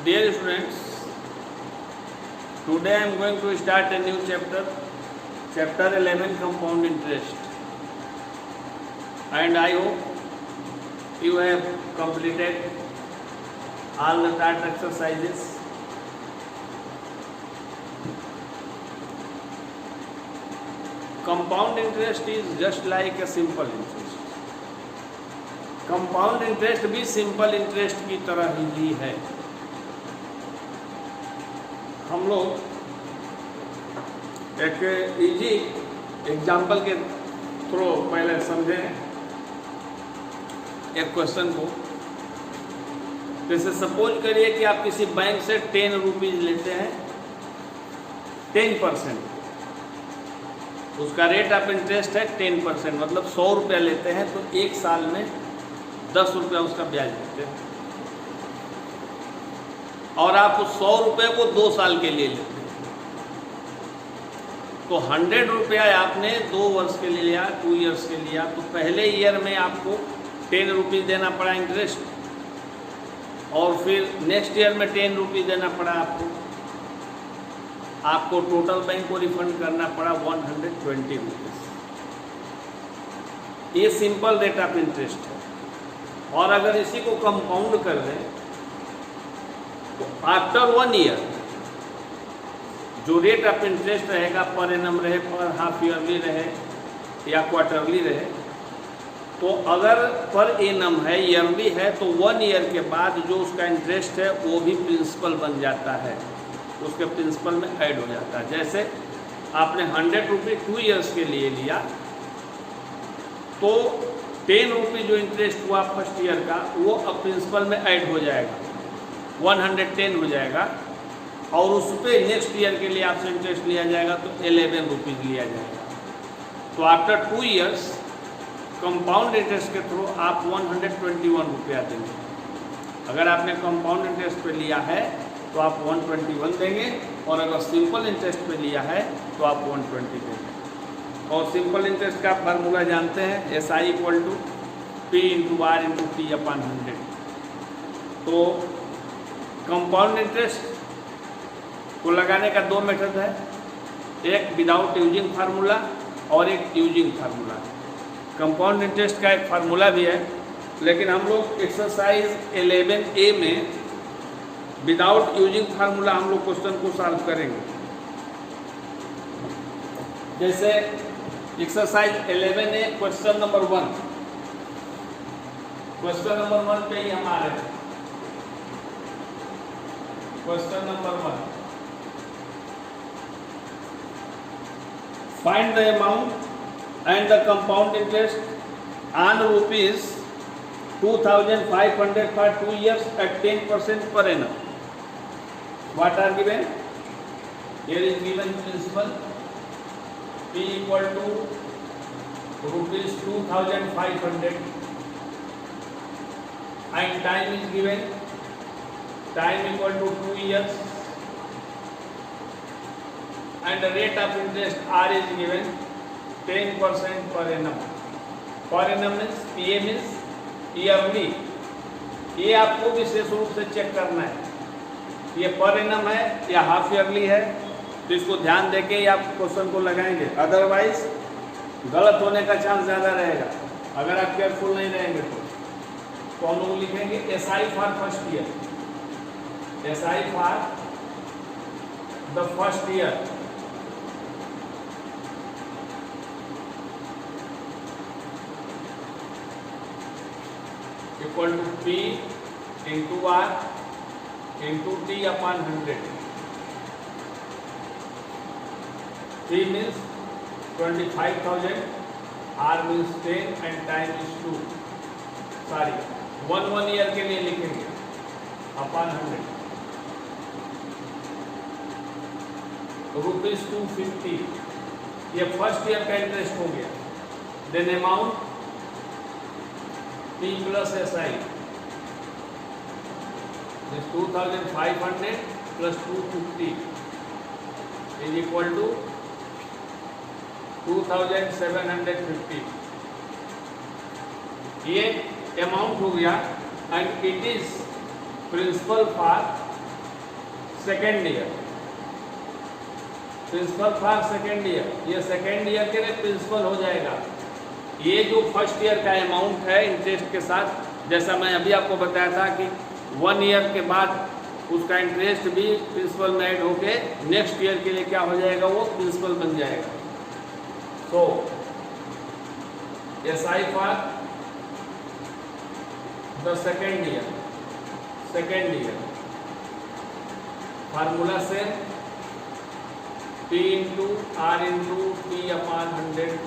Dear students, today I am going to start a new chapter, chapter 11, compound interest, and I hope you have completed all the taught exercises. Compound interest is just like a simple interest. Compound interest भी simple interest की तरह ही है. हम लोग एक easy example के through पहले समझें एक क्वेश्चन को. जैसे सपोज करिए कि आप किसी बैंक से 10 रुपीज लेते हैं 10%. उसका रेट ऑफ इंटरेस्ट है 10%, मतलब 100 रुपया लेते हैं तो एक साल में 10 रुपया उसका ब्याज देते हैं. और आप उस 100 रुपये को 2 साल के लिए लेते हैं तो 100 रुपया आपने 2 वर्ष के लिए लिया, 2 ईयर्स के लिया, तो पहले ईयर में आपको 10 रुपीज़ देना पड़ा इंटरेस्ट, और फिर नेक्स्ट ईयर में 10 रुपीज़ देना पड़ा आपको टोटल बैंक को रिफंड करना पड़ा 120 रुपीज़. ये सिंपल रेट ऑफ इंटरेस्ट है. और अगर इसी को कंपाउंड कर दें तो आफ्टर 1 ईयर जो रेट ऑफ इंटरेस्ट रहेगा, पर एनम रहे, पर हाफ ईयरली रहे या क्वार्टरली रहे, तो अगर पर एनम है, ईयरली है, तो 1 ईयर के बाद जो उसका इंटरेस्ट है वो भी प्रिंसिपल बन जाता है, उसके प्रिंसिपल में ऐड हो जाता है. जैसे आपने 100 रुपये 2 ईयर्स के लिए लिया तो 10 रुपये जो इंटरेस्ट हुआ फर्स्ट ईयर का वो अब प्रिंसिपल में ऐड हो जाएगा, 110 हो जाएगा, और उस पर नेक्स्ट ईयर के लिए आपसे इंटरेस्ट लिया जाएगा तो 11 रुपीज़ लिया जाएगा. तो आफ्टर 2 ईयर्स कंपाउंड इंटरेस्ट के थ्रू आप 121 रुपया देंगे. अगर आपने कंपाउंड इंटरेस्ट पे लिया है तो आप 121 देंगे, और अगर सिंपल इंटरेस्ट पे लिया है तो आप 120 देंगे. और सिंपल इंटरेस्ट का फार्मूला जानते हैं, SI = P × R × T/100. तो कंपाउंड इंटरेस्ट को लगाने का 2 मेथड है, एक विदाउट यूजिंग फार्मूला और एक यूजिंग फार्मूला. कंपाउंड इंटरेस्ट का एक फार्मूला भी है, लेकिन हम लोग एक्सरसाइज 11A में विदाउट यूजिंग फार्मूला हम लोग क्वेश्चन को सॉल्व करेंगे. जैसे exercise 11A question number 1. Question number 1 पे ही हम आ रहे हैं. Question number 1, find the amount and the compound interest on rupees 2500 for 2 years at 10% per annum. What are given? Here is given principal P = rupees 2500 and time is given, time = 2 years, and the rate of interest R is given 10% per annum. Per annum means PA means yearly. ये आपको विशेष रूप से check करना है, ये per annum है या half yearly है, तो इसको ध्यान देके ही आप क्वेश्चन को लगाएंगे, अदरवाइज गलत होने का चांस ज़्यादा रहेगा अगर आप केयरफुल नहीं रहेंगे. तो हम लोग लिखेंगे SI for first year, SI for the first year equal to P × R × T/100. P means 25,000, R means 10 and time is 2. Sorry, 1 year के लिए लिखेंगे अपॉन 100. ₹250 ये फर्स्ट ईयर का इंटरेस्ट हो गया. Then amount P plus SI is 2500 plus 250 is equal to 2750. ये amount हो गया and it is principal for second year. Principal for second year, ये सेकेंड ईयर के लिए प्रिंसिपल हो जाएगा। ये जो फर्स्ट ईयर का अमाउंट है इंटरेस्ट के साथ, जैसा मैं अभी आपको बताया था कि 1 ईयर के बाद उसका इंटरेस्ट भी प्रिंसिपल में ऐड होके नेक्स्ट ईयर के लिए क्या हो जाएगा, वो प्रिंसिपल बन जाएगा। सो SI for the second year formula से P into R into T upon 100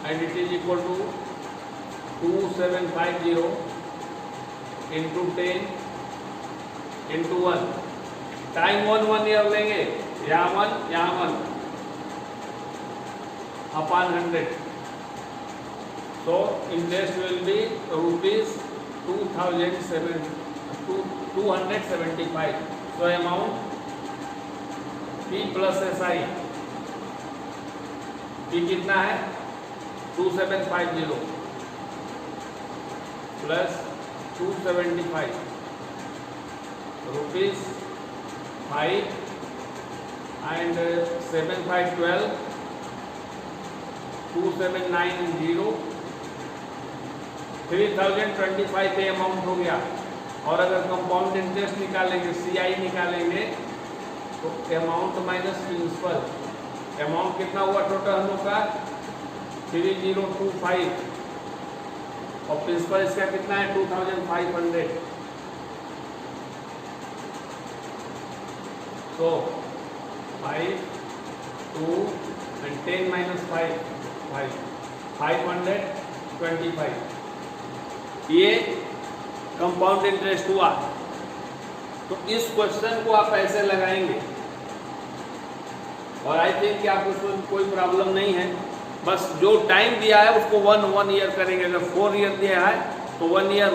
and it is equal to 2750 into 10 into 1 time 1 year लेंगे, यहाँ 1 upon 100, so interest will be rupees 275. so amount P plus SI, P कितना है 2750 plus 275 rupees 5 and 7 5 12 2790 3025 पे amount हो गया। और अगर compound interest निकालेंगे, CI निकालेंगे, तो अमाउंट माइनस प्रिंसिपल, अमाउंट कितना हुआ टोटल हम लोग का 3025 और प्रिंसिपल इसका कितना है 2500। तो 5 2 and 10 minus 5 525, ये कंपाउंड इंटरेस्ट हुआ। तो इस क्वेश्चन को आप ऐसे लगाएंगे और आई थिंक कि आपको उसमें कोई प्रॉब्लम नहीं है। बस जो टाइम दिया है उसको 1 ईयर करेंगे। अगर 4 ईयर दिया है तो 1 year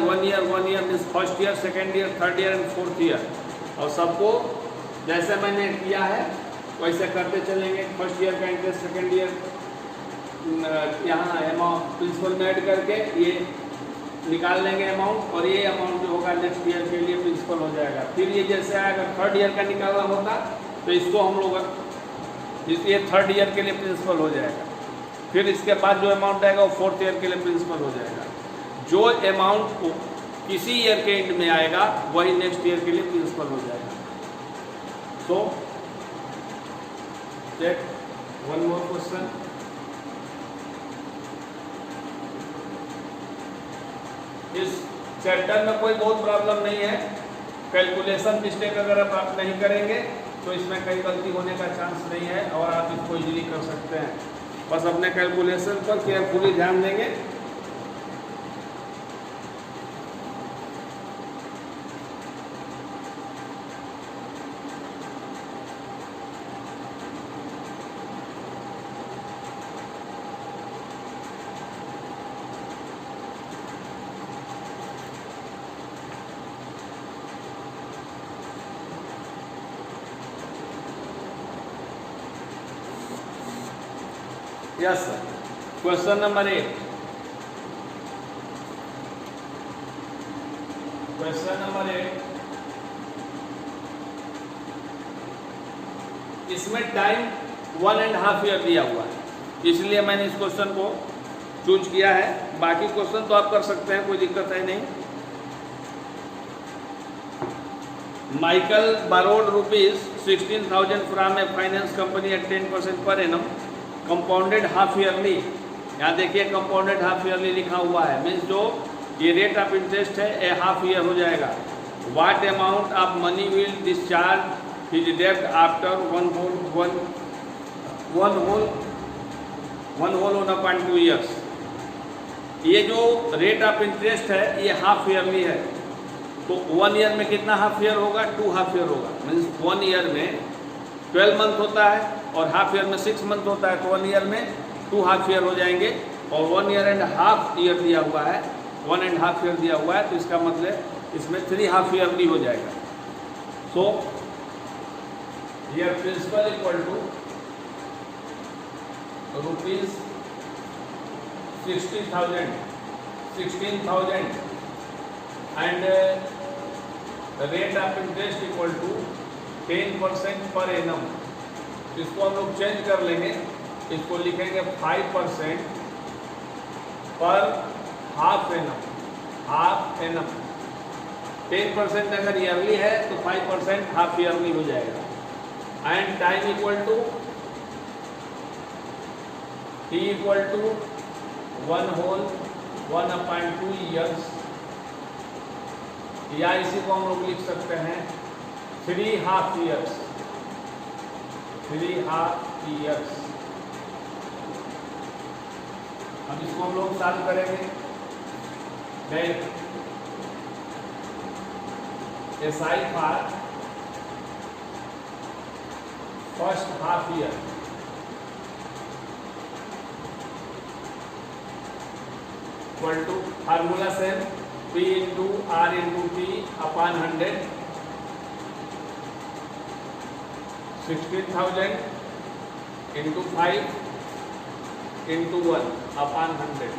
means first year, second year, third year and fourth year. और सबको जैसे मैंने किया है वैसे करते चलेंगे। फर्स्ट ईयर का इंटरेस्ट, सेकेंड ईयर यहाँ अमाउंट प्रिंसिपल में ऐड करके ये निकाल लेंगे अमाउंट, और ये अमाउंट जो होगा नेक्स्ट ईयर के लिए प्रिंसिपल हो जाएगा। फिर ये जैसे अगर थर्ड ईयर का निकालना होता तो इसको हम लोग ये थर्ड ईयर के लिए प्रिंसिपल हो जाएगा। फिर इसके बाद जो अमाउंट आएगा वो फोर्थ ईयर के लिए प्रिंसिपल हो जाएगा। जो अमाउंट को किसी ईयर के एंड में आएगा वही नेक्स्ट ईयर के लिए प्रिंसिपल हो जाएगा। So check one more question. इस चैप्टर में कोई बहुत प्रॉब्लम नहीं है। कैलकुलेशन मिस्टेक अगर आप नहीं करेंगे तो इसमें कई गलती होने का चांस नहीं है और आप इसको इजीली कर सकते हैं। बस अपने कैलकुलेशन पर केयरफुली ध्यान देंगे। Yes sir, question number 8। Question number 8, इसमें टाइम 1.5 ईयर दिया हुआ है, इसलिए मैंने इस क्वेश्चन को चूज किया है। बाकी क्वेश्चन तो आप कर सकते हैं, कोई दिक्कत है नहीं। Michael borrowed rupees 16,000 from A finance company at 10% per annum, compounded half yearly. यहाँ देखिए कंपाउंडेड हाफ ईयरली लिखा हुआ है, मीन्स जो ये रेट ऑफ इंटरेस्ट है ए हाफ ईयर हो जाएगा। What amount of money will discharge his डेब्ट आफ्टर वन होल 1.2 ईयर्स। ये जो रेट ऑफ इंटरेस्ट है ये हाफ ईयरली है, तो 1 ईयर में कितना हाफ ईयर होगा, 2 हाफ ईयर होगा। मीन्स 1 ईयर में 12 मंथ होता है और हाफ ईयर में 6 मंथ होता है, तो 1 ईयर में 2 हाफ ईयर हो जाएंगे। और 1 ईयर एंड हाफ ईयर दिया हुआ है, 1.5 ईयर दिया हुआ है, तो इसका मतलब इसमें 3 हाफ ईयरली हो जाएगा। So year principal equal to rupees 16,000 and rate of interest equal to 10% per annum. इसको हम लोग चेंज कर लेंगे, इसको लिखेंगे 5% पर हाफ एनम। हाफ एनम 10% अगर ईयरली है तो 5% हाफ ईयरली हो जाएगा। And time equal to T equal to 1/2 years, या इसी को हम लोग लिख सकते हैं 3 हाफ ईयर्स। 3 half years. अब इसको हम लोग सॉल्व करेंगे। Then SI for first half year equal to formula same P into R into T upon 100। 16,000 into 5 into 1 upon 100।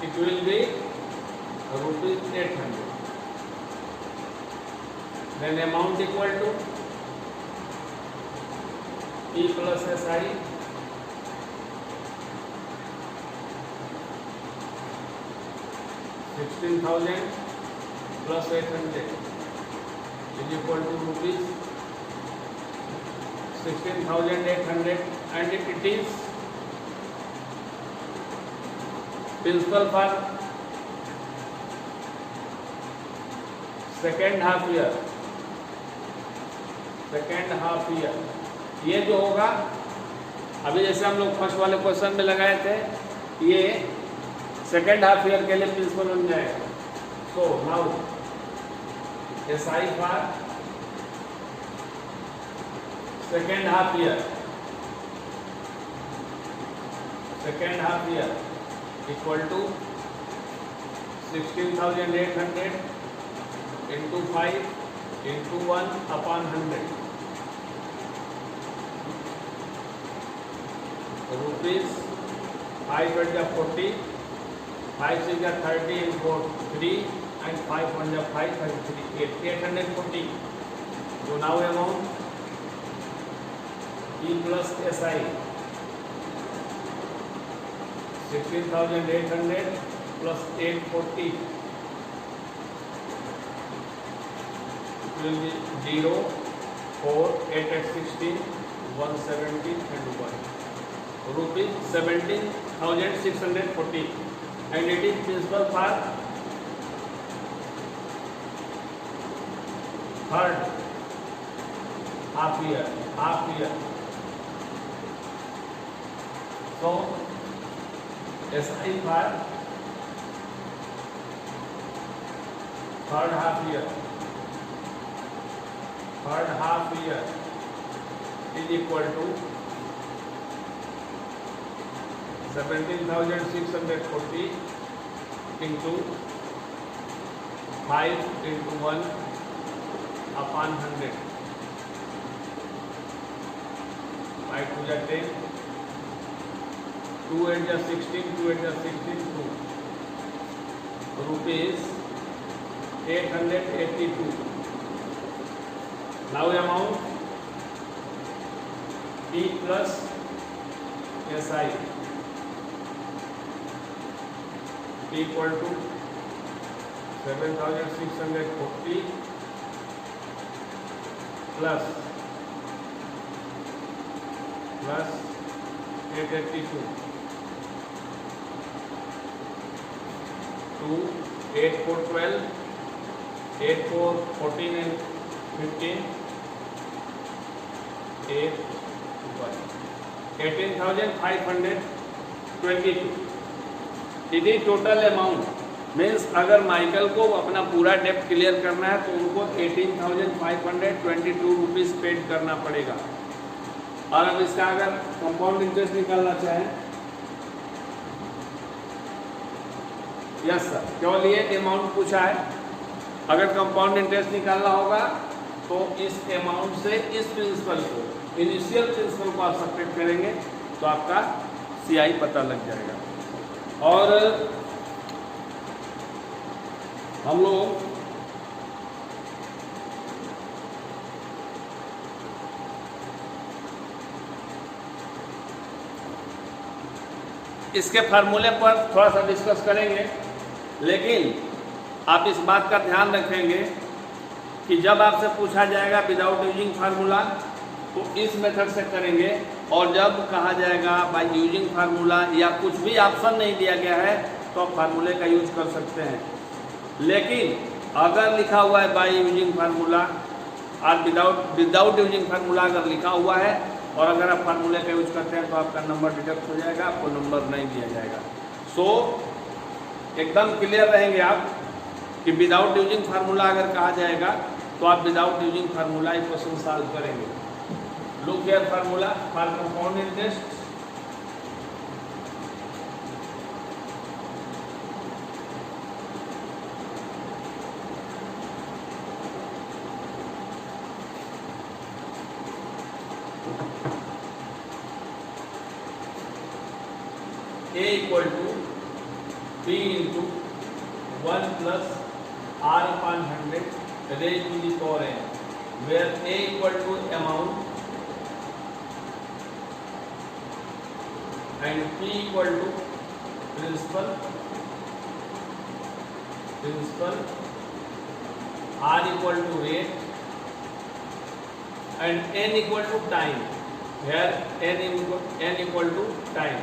It will be ₹800. Then amount equal to P plus SI $16,000 plus 800 is equal to rupees 16,800, and it is principal for second half year। second half year ये जो होगा, अभी जैसे हम लोग first वाले question में लगाए थे, ये सेकेंड हाफ ईयर के लिए प्रिंसिपल बन जाएगा। So now SI for second half year, second half year equal to 16,800 into 5 into 1 upon 100 rupees 5 40, 5 6 30 and 4 3 and 5 1 5 and 3 840. So now amount E plus SI 16,800 plus 840 will be 0 4 8 at 16 170 and 1 rupees 17,640, and it is principal for third half year। So SI for third half year is equal to 17,640 into 5 into 1 upon 100। 5 2 10, 2 8 16, 2 8 16, 2 rupees 882। Now amount P plus SI equal to 7,640 plus 882 to 8 4 12, 8 4 14 and 15, 8 18,522। यदि total amount means अगर Michael को अपना पूरा डेप्ट clear करना है तो उनको 18,522 rupees paid करना पड़ेगा। और अब इसका अगर कंपाउंड इंटरेस्ट निकालना चाहें, यस सर, केवल ये अमाउंट पूछा है। अगर कंपाउंड इंटरेस्ट निकालना होगा तो इस अमाउंट से इस प्रिंसिपल को, इनिशियल प्रिंसिपल को आप सब्ट्रैक्ट करेंगे तो आपका CI पता लग जाएगा। और हम लोग इसके फार्मूले पर थोड़ा सा डिस्कस करेंगे, लेकिन आप इस बात का ध्यान रखेंगे कि जब आपसे पूछा जाएगा विदाउट यूजिंग फार्मूला तो इस मेथड से करेंगे, और जब कहा जाएगा बाय यूजिंग फार्मूला या कुछ भी ऑप्शन नहीं दिया गया है तो आप फार्मूले का यूज कर सकते हैं। लेकिन अगर लिखा हुआ है बाय यूजिंग फार्मूला और विदाउट यूजिंग फार्मूला अगर लिखा हुआ है और अगर आप फार्मूले का यूज करते हैं तो आपका नंबर डिडक्ट हो जाएगा, आपको नंबर नहीं दिया जाएगा। सो एकदम क्लियर रहेंगे आप कि विदाउट यूजिंग फार्मूला अगर कहा जाएगा तो आप विदाउट यूजिंग फार्मूला एक क्वेश्चन सॉल्व करेंगे। Look here formula for compound interest. A equal to P into 1 plus R upon 100 raised to the power n, where A equal to amount and P equal to principal, R equal to rate and n equal to time, where n equal to time।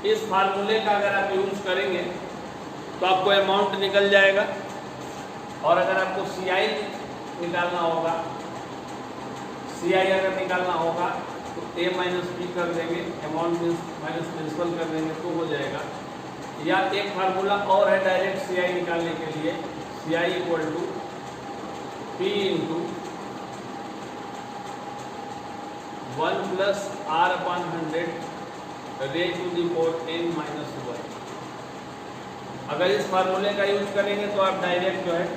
इस फार्मूले का अगर आप use करेंगे तो आपको amount निकल जाएगा, और अगर आपको CI निकालना होगा, CI अगर निकालना होगा तो A माइनस P कर देंगे, अमाउंट माइनस प्रिंसिपल कर देंगे तो हो जाएगा। या एक फार्मूला और है डायरेक्ट CI निकालने के लिए, CI equal to P into 1 plus R upon 100 raise to the power n minus 1। अगर इस फार्मूले का यूज करेंगे तो आप डायरेक्ट जो है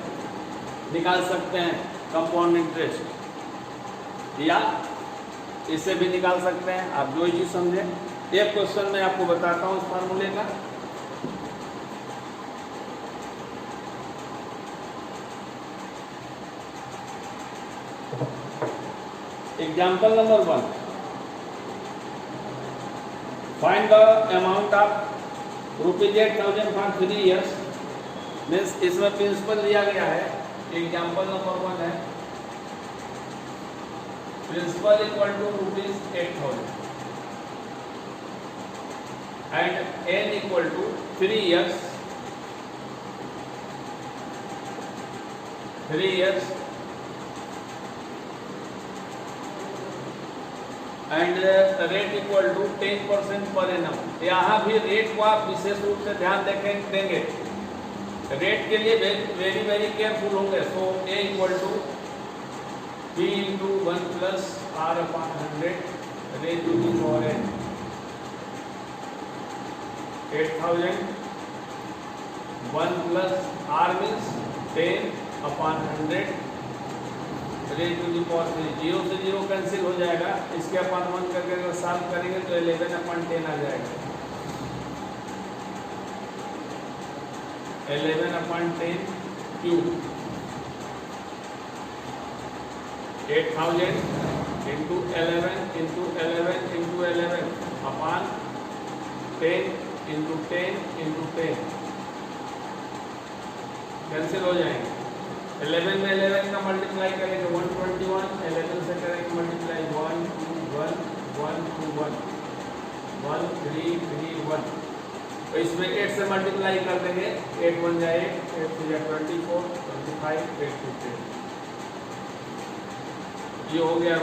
निकाल सकते हैं कंपाउंड इंटरेस्ट, या इससे भी निकाल सकते हैं, आप जो चीज समझे। एक क्वेश्चन मैं आपको बताता हूँ इस फार्मूले का। Example number 1, find the amount of ₹8,000 for 3 years। Means इसमें प्रिंसिपल दिया गया है। एग्जाम्पल नंबर 1 है principal equal to ₹8,000 and n equal to 3 years, 3 years and rate equal to 10% per annum. यहाँ भी रेट को आप विशेष रूप से ध्यान देंगे, रेट के लिए वेरी वेरी केयरफुल होंगे। So A equal to P into 1 plus R upon 100 rate to the power n, 8,000 1 plus R means 10 upon 100 raise to the power 3। 0 से 0 कैंसिल हो जाएगा, इसके अपन 1 करके अगर सॉल्व करेंगे तो 11 अपॉन 10 आ जाएगा, 11 upon 10 cube, 8,000 into 11 into 11 into 11 upon 10 into 10 into 10 cancel हो जाएंगे। 11 में 11 का मल्टीप्लाई करेंगे 121, 11 से करेंगे मल्टीप्लाई 1 2 1 1 2 1 1 3 3 1। तो इसमें 8 से मल्टीप्लाई कर देंगे, 8 1 जाए 8 2 जाए 24 25 8 2 10। ये हो गया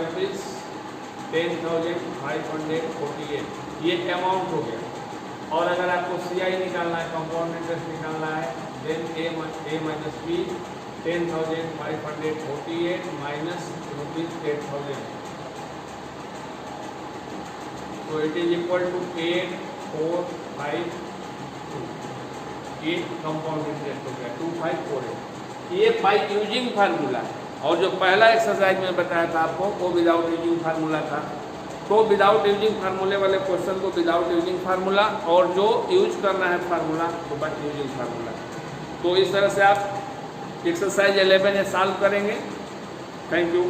₹10,548। ये अमाउंट हो गया। और अगर आपको CI निकालना है, कंपाउंड इंटरेस्ट निकालना है, then A minus P 10,548 minus ₹8,000, तो इट इज इक्वल टू 8,452। ये कंपाउंड इंटरेस्ट हो गया 2548। ये बाय यूजिंग फार्मूला। और जो पहला एक्सरसाइज में बताया था आपको वो विदाउट यूजिंग फार्मूला था। तो विदाउट यूजिंग फार्मूले वाले क्वेश्चन को विदाउट यूजिंग फार्मूला, और जो यूज करना है फार्मूला तो बाय यूजिंग फार्मूला। तो इस तरह से आप एक्सरसाइज 11 सॉल्व करेंगे। Thank you.